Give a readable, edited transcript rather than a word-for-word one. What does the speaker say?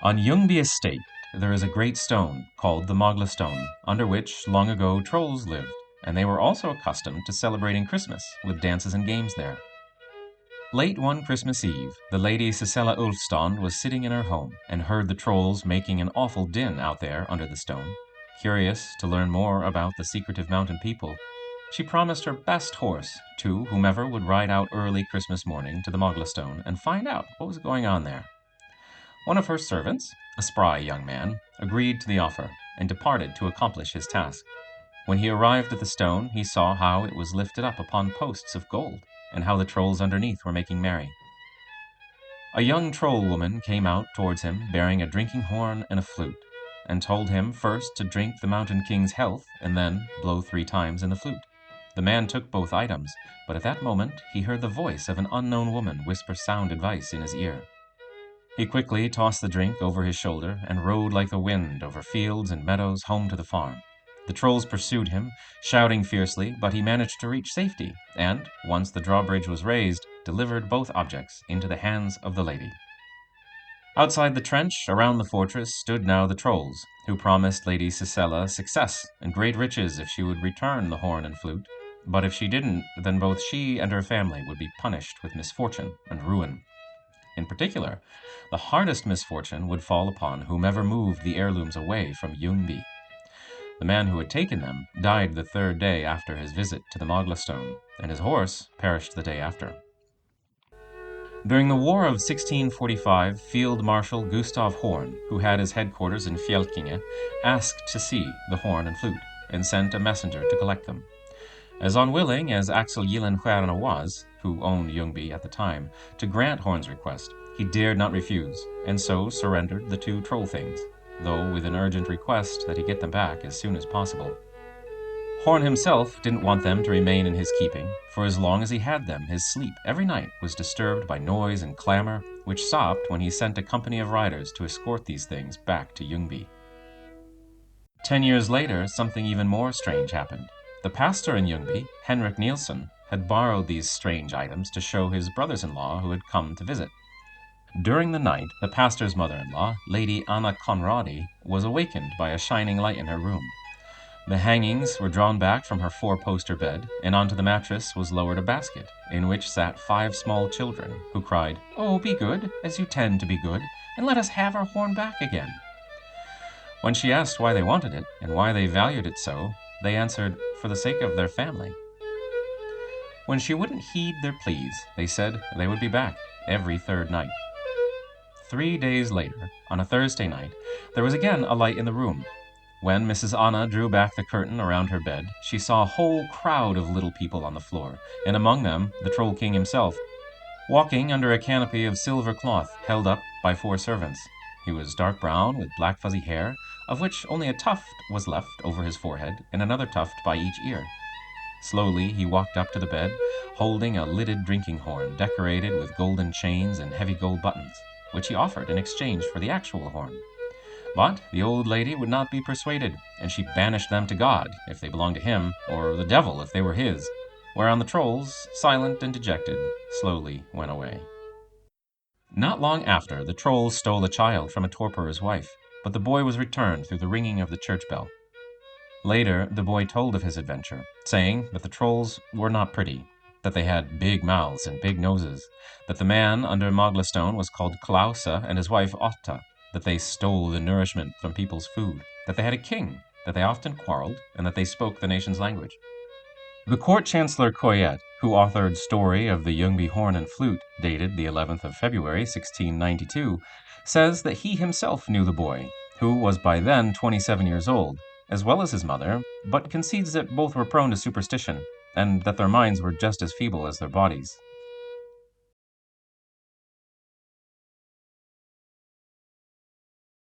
On Ljungby estate, there is a great stone called the Mogla stone, under which long ago trolls lived, and they were also accustomed to celebrating Christmas with dances and games there. Late one Christmas Eve, the Lady Sissela Ulfstad was sitting in her home and heard the trolls making an awful din out there under the stone. Curious to learn more about the secretive mountain people, she promised her best horse to whomever would ride out early Christmas morning to the Mogla stone and find out what was going on there. One of her servants, a spry young man, agreed to the offer and departed to accomplish his task. When he arrived at the stone, he saw how it was lifted up upon posts of gold, and how the trolls underneath were making merry. A young troll woman came out towards him bearing a drinking horn and a flute, and told him first to drink the mountain king's health and then blow 3 times in the flute. The man took both items, but at that moment he heard the voice of an unknown woman whisper sound advice in his ear. He quickly tossed the drink over his shoulder and rode like the wind over fields and meadows home to the farm. The trolls pursued him, shouting fiercely, but he managed to reach safety, and, once the drawbridge was raised, delivered both objects into the hands of the lady. Outside the trench, around the fortress, stood now the trolls, who promised Lady Sissela success and great riches if she would return the horn and flute. But if she didn't, then both she and her family would be punished with misfortune and ruin. In particular, the hardest misfortune would fall upon whomever moved the heirlooms away from Ljungby. The man who had taken them died the 3rd day after his visit to the Mogla stone, and his horse perished the day after. During the War of 1645, Field Marshal Gustav Horn, who had his headquarters in Fjälkinge, asked to see the horn and flute, and sent a messenger to collect them. As unwilling as Axel Gyllenstierna was, who owned Ljungby at the time, to grant Horn's request, he dared not refuse, and so surrendered the 2 troll things, though with an urgent request that he get them back as soon as possible. Horn himself didn't want them to remain in his keeping, for as long as he had them, his sleep every night was disturbed by noise and clamor, which stopped when he sent a company of riders to escort these things back to Ljungby. 10 years later, something even more strange happened. The pastor in Ljungby, Henrik Nilsson, had borrowed these strange items to show his brothers-in-law who had come to visit. During the night, the pastor's mother-in-law, Lady Anna Conradi, was awakened by a shining light in her room. The hangings were drawn back from her 4-poster bed, and onto the mattress was lowered a basket, in which sat 5 small children, who cried, "Oh, be good, as you tend to be good, and let us have our horn back again." When she asked why they wanted it, and why they valued it so, they answered, for the sake of their family. When she wouldn't heed their pleas, they said they would be back every 3rd night. 3 days later, on a Thursday night, there was again a light in the room. When Mrs. Anna drew back the curtain around her bed, she saw a whole crowd of little people on the floor, and among them the Troll King himself, walking under a canopy of silver cloth held up by 4 servants. He was dark brown with black fuzzy hair, of which only a tuft was left over his forehead and another tuft by each ear. Slowly he walked up to the bed, holding a lidded drinking horn decorated with golden chains and heavy gold buttons, which he offered in exchange for the actual horn. But the old lady would not be persuaded, and she banished them to God if they belonged to him, or the devil if they were his, whereon the trolls, silent and dejected, slowly went away. Not long after, the trolls stole a child from a torporer's wife, but the boy was returned through the ringing of the church bell. Later, the boy told of his adventure, saying that the trolls were not pretty, that they had big mouths and big noses, that the man under Mogla stone was called Klause and his wife Otta, that they stole the nourishment from people's food, that they had a king, that they often quarreled, and that they spoke the nation's language. The court chancellor Coyet, who authored Story of the Ljungby Horn and Flute, dated the 11th of February, 1692, says that he himself knew the boy, who was by then 27 years old, as well as his mother, but concedes that both were prone to superstition, and that their minds were just as feeble as their bodies.